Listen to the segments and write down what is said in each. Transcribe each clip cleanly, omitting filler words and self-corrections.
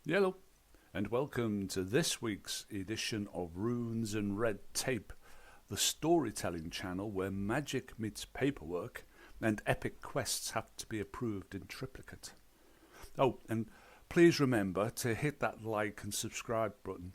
Hello, and welcome to this week's edition of Runes and Red Tape, the storytelling channel where magic meets paperwork and epic quests have to be approved in triplicate. Oh, and please remember to hit that like and subscribe button.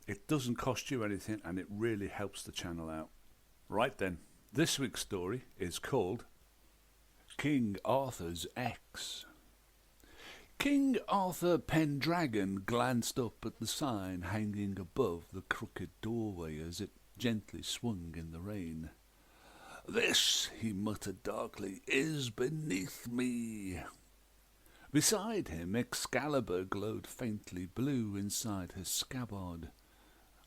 It doesn't cost you anything and it really helps the channel out. Right then, this week's story is called King Arthur's Ex. King Arthur Pendragon glanced up at the sign hanging above the crooked doorway as it gently swung in the rain. "This," he muttered darkly, "is beneath me." Beside him, Excalibur glowed faintly blue inside her scabbard.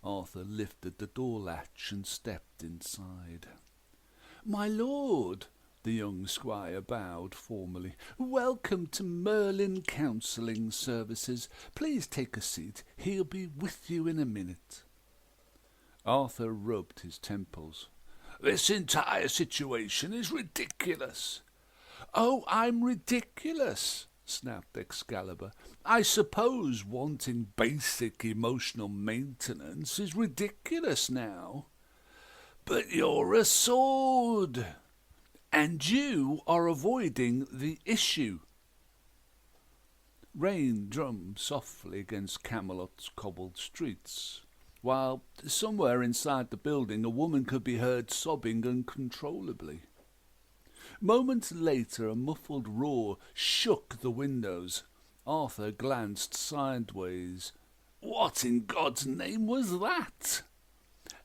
Arthur lifted the door latch and stepped inside. "My lord," the young squire bowed formally. "Welcome to Merlin Counselling Services. Please take a seat. He'll be with you in a minute." Arthur rubbed his temples. "This entire situation is ridiculous." "Oh, I'm ridiculous," snapped Excalibur. "I suppose wanting basic emotional maintenance is ridiculous now." "But you're a sword. And you are avoiding the issue." Rain drummed softly against Camelot's cobbled streets, while somewhere inside the building a woman could be heard sobbing uncontrollably. Moments later a muffled roar shook the windows. Arthur glanced sideways. What in God's name was that?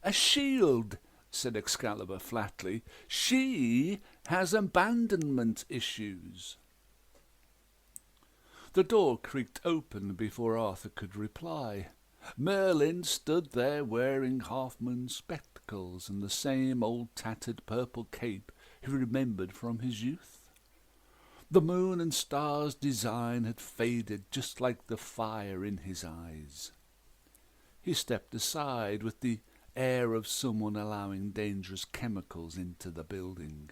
"A shield," said Excalibur flatly. "She has abandonment issues." The door creaked open before Arthur could reply. Merlin stood there wearing half-moon spectacles and the same old tattered purple cape he remembered from his youth. The moon and stars design had faded just like the fire in his eyes. He stepped aside with the air of someone allowing dangerous chemicals into the building.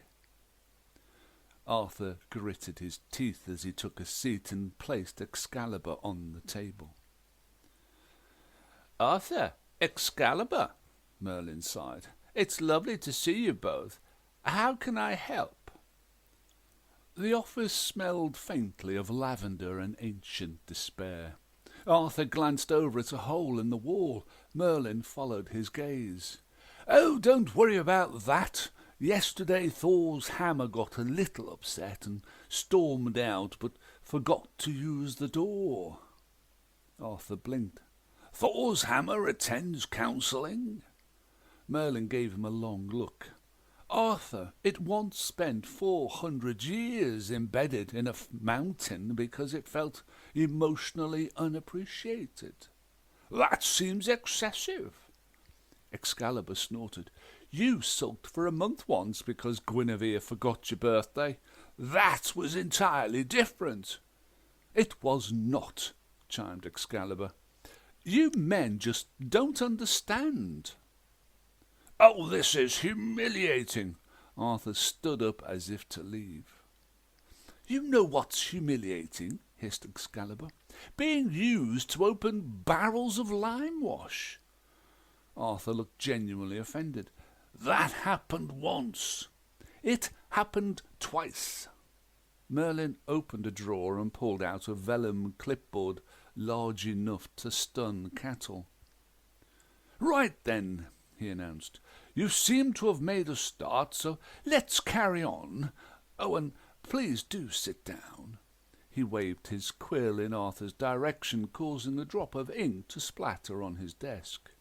Arthur gritted his teeth as he took a seat and placed Excalibur on the table. "Arthur, Excalibur," Merlin sighed. "It's lovely to see you both. How can I help?" The office smelled faintly of lavender and ancient despair. Arthur glanced over at a hole in the wall. Merlin followed his gaze. "Oh, don't worry about that. Yesterday Thor's hammer got a little upset and stormed out, but forgot to use the door." Arthur blinked. "Thor's hammer attends counselling?" Merlin gave him a long look. "Arthur, it once spent 400 years embedded in a mountain because it felt emotionally unappreciated." "That seems excessive." Excalibur snorted. "You sulked for a month once because Guinevere forgot your birthday. That was entirely different." "It was not," chimed Excalibur. "You men just don't understand." "Oh, this is humiliating." Arthur stood up as if to leave. "You know what's humiliating?" hissed Excalibur. "Being used to open barrels of lime wash." Arthur looked genuinely offended. "That happened once." "It happened twice." Merlin opened a drawer and pulled out a vellum clipboard large enough to stun cattle. "Right then," he announced. "You seem to have made a start, so let's carry on. Oh, and please do sit down." He waved his quill in Arthur's direction, causing a drop of ink to splatter on his desk.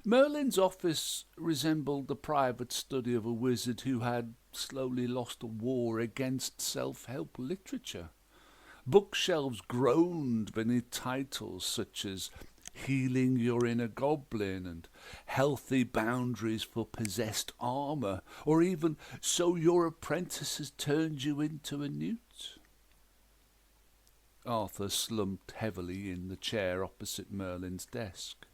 Merlin's office resembled the private study of a wizard who had slowly lost a war against self-help literature. Bookshelves groaned beneath titles such as Healing Your Inner Goblin and Healthy Boundaries for Possessed Armour, or even So Your Apprentice Has Turned You into a Newt. Arthur slumped heavily in the chair opposite Merlin's desk.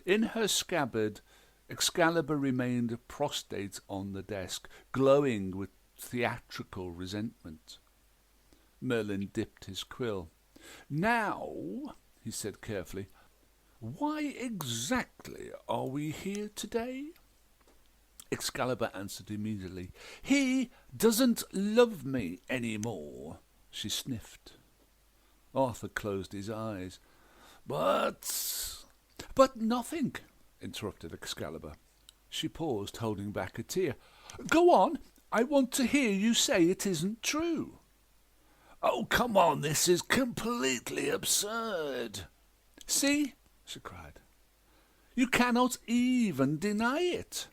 In her scabbard, Excalibur remained prostrate on the desk, glowing with theatrical resentment. Merlin dipped his quill. "Now," he said carefully, "why exactly are we here today?" Excalibur answered immediately. "He doesn't love me any more," she sniffed. Arthur closed his eyes. But nothing," interrupted Excalibur. She paused, holding back a tear. "Go on. I want to hear you say it isn't true." "Oh, come on, this is completely absurd." "See," she cried. "You cannot even deny it."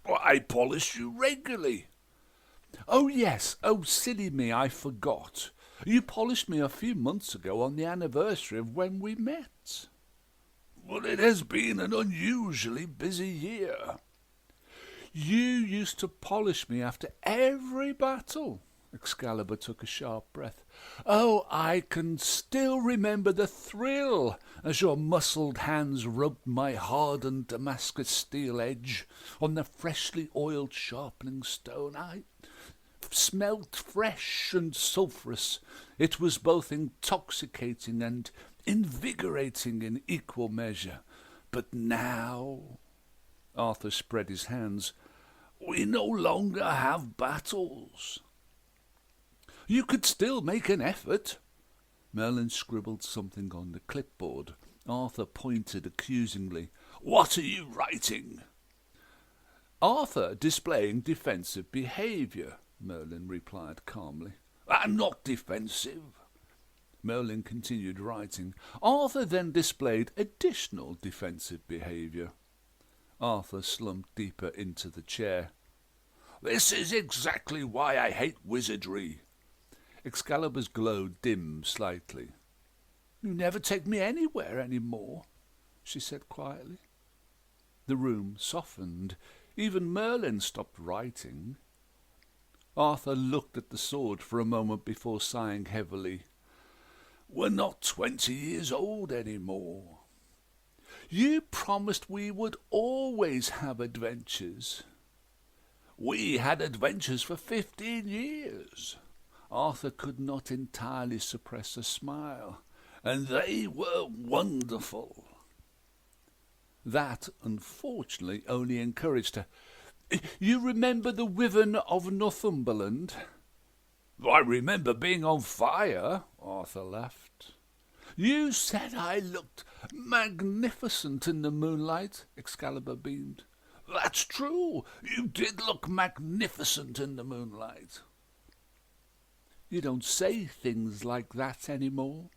"Well, I polish you regularly." "Oh, yes. Oh, silly me, I forgot. You polished me a few months ago on the anniversary of when we met." "Well, it has been an unusually busy year." "You used to polish me after every battle." Excalibur took a sharp breath. "Oh, I can still remember the thrill as your muscled hands rubbed my hardened Damascus steel edge on the freshly oiled sharpening stone. I smelt fresh and sulphurous. It was both intoxicating and invigorating in equal measure. But now," Arthur spread his hands, "we no longer have battles." "You could still make an effort." Merlin scribbled something on the clipboard. Arthur pointed accusingly. "What are you writing?" "Arthur displaying defensive behaviour," Merlin replied calmly. "I'm not defensive." Merlin continued writing. Arthur then displayed additional defensive behaviour. Arthur slumped deeper into the chair. "This is exactly why I hate wizardry." Excalibur's glow dimmed slightly. "You never take me anywhere any more," she said quietly. The room softened. Even Merlin stopped writing. Arthur looked at the sword for a moment before sighing heavily. "We're not 20 years old any more." "You promised we would always have adventures." "We had adventures for 15 years. Arthur could not entirely suppress a smile. "And they were wonderful." That, unfortunately, only encouraged her. "You remember the Wyvern of Northumberland?" "I remember being on fire," Arthur laughed. "You said I looked magnificent in the moonlight," Excalibur beamed. "That's true. You did look magnificent in the moonlight." "You don't say things like that any more."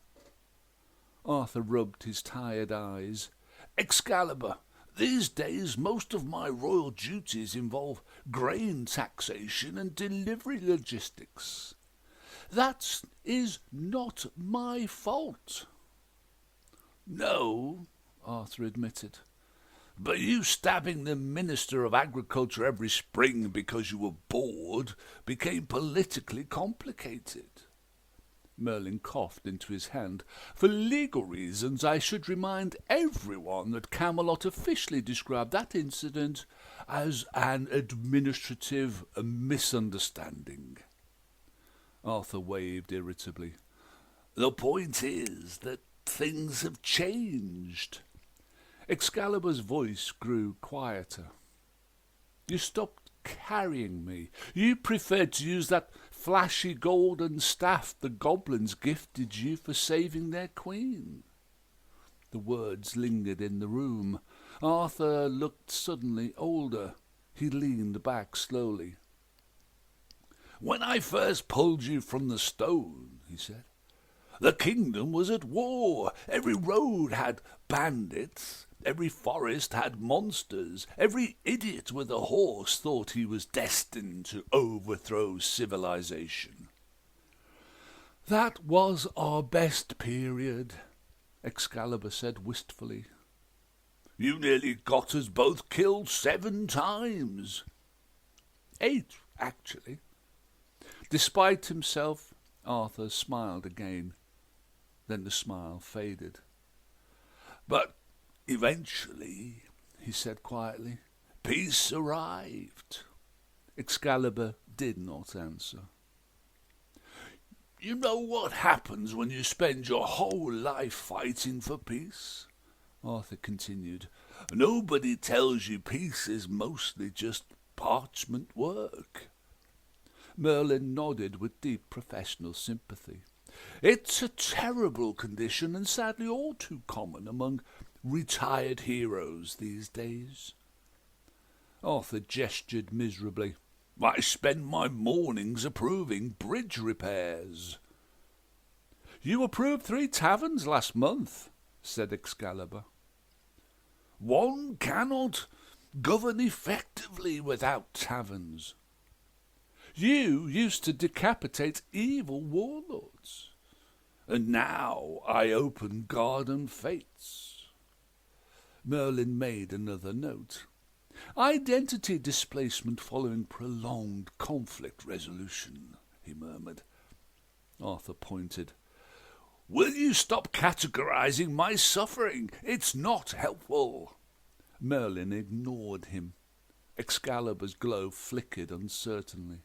Arthur rubbed his tired eyes. "Excalibur, these days most of my royal duties involve grain taxation and delivery logistics. That is not my fault." "No," Arthur admitted. "But you stabbing the Minister of Agriculture every spring because you were bored became politically complicated." Merlin coughed into his hand. "For legal reasons, I should remind everyone that Camelot officially described that incident as an administrative misunderstanding." Arthur waved irritably. "The point is that things have changed." Excalibur's voice grew quieter. "You stopped carrying me. You preferred to use that flashy golden staff the goblins gifted you for saving their queen." The words lingered in the room. Arthur looked suddenly older. He leaned back slowly. "When I first pulled you from the stone," he said, "the kingdom was at war. Every road had bandits. Every forest had monsters. Every idiot with a horse thought he was destined to overthrow civilization." "That was our best period," Excalibur said wistfully. "You nearly got us both killed 7 times. 8, actually." Despite himself, Arthur smiled again. Then the smile faded. "But eventually," he said quietly, "peace arrived." Excalibur did not answer. You know what happens when you spend your whole life fighting for peace? Arthur continued. Nobody tells you peace is mostly just parchment work. Merlin nodded with deep professional sympathy. It's a terrible condition and sadly all too common among retired heroes these days. Arthur gestured miserably. I spend my mornings approving bridge repairs. You approved 3 taverns last month, said Excalibur. One cannot govern effectively without taverns. You used to decapitate evil warlords, and now I open garden fates. Merlin made another note. Identity displacement following prolonged conflict resolution, he murmured. Arthur pointed. Will you stop categorizing my suffering? It's not helpful. Merlin ignored him. Excalibur's glow flickered uncertainly.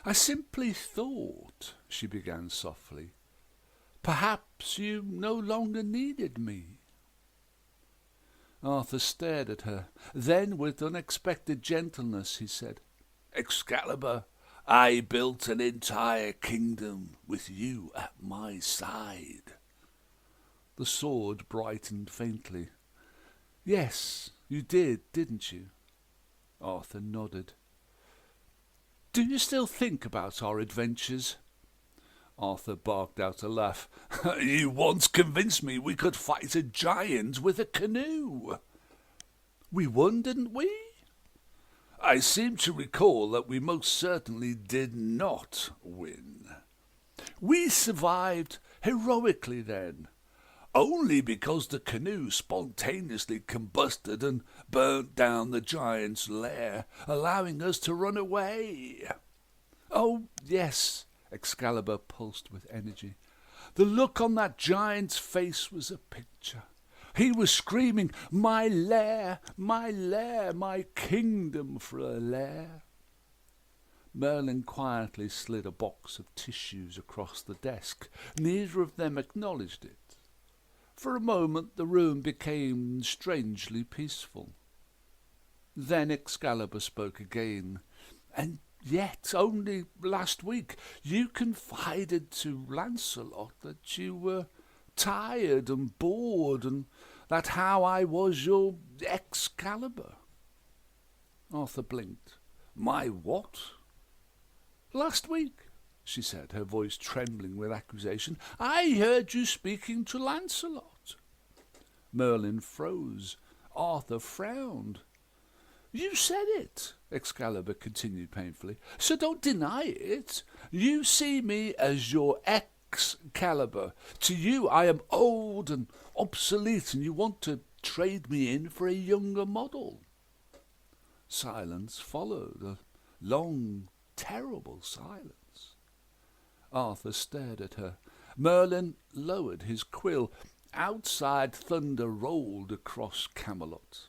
I simply thought, she began softly, perhaps you no longer needed me. Arthur stared at her. Then, with unexpected gentleness, he said, Excalibur, I built an entire kingdom with you at my side. The sword brightened faintly. Yes, you did, didn't you? Arthur nodded. Do you still think about our adventures? Arthur barked out a laugh. You once convinced me we could fight a giant with a canoe. We won, didn't we? I seem to recall that we most certainly did not win. We survived heroically then, only because the canoe spontaneously combusted and burnt down the giant's lair, allowing us to run away. Oh, yes, Excalibur pulsed with energy. The look on that giant's face was a picture. He was screaming, my lair, my kingdom for a lair. Merlin quietly slid a box of tissues across the desk. Neither of them acknowledged it. For a moment the room became strangely peaceful. Then Excalibur spoke again. And yet, only last week, you confided to Lancelot that you were tired and bored, and that how I was your Excalibur. Arthur blinked. My what? Last week, she said, her voice trembling with accusation. I heard you speaking to Lancelot. Merlin froze. Arthur frowned. You said it, Excalibur continued painfully, so don't deny it. You see me as your Excalibur. To you I am old and obsolete, and you want to trade me in for a younger model. Silence followed, a long, terrible silence. Arthur stared at her. Merlin lowered his quill. Outside thunder rolled across Camelot.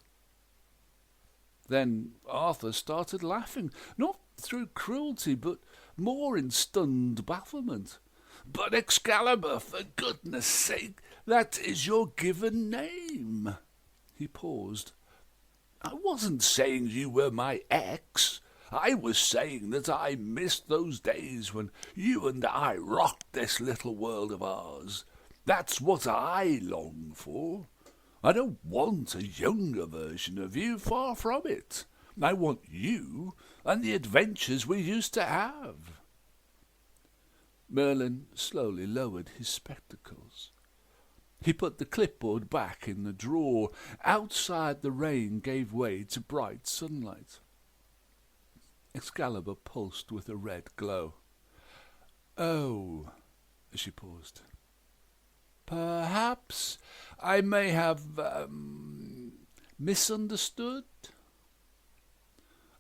Then Arthur started laughing, not through cruelty, but more in stunned bafflement. But Excalibur, for goodness sake, that is your given name. He paused. I wasn't saying you were my ex. I was saying that I missed those days when you and I rocked this little world of ours. That's what I long for. I don't want a younger version of you, far from it. I want you and the adventures we used to have. Merlin slowly lowered his spectacles. He put the clipboard back in the drawer. Outside the rain gave way to bright sunlight. Excalibur pulsed with a red glow. Oh, she paused. Perhaps I may have misunderstood.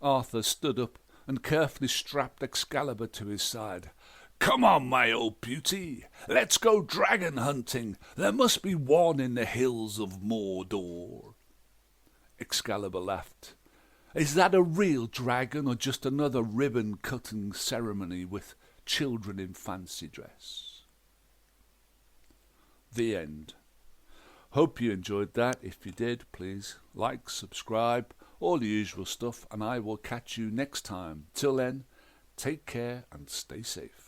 Arthur stood up and carefully strapped Excalibur to his side. Come on, my old beauty, let's go dragon hunting. There must be one in the hills of Mordor. Excalibur laughed. Is that a real dragon or just another ribbon-cutting ceremony with children in fancy dress. The end. Hope you enjoyed that. If you did, please like, subscribe, all the usual stuff, and I will catch you next time. Till then, take care and stay safe.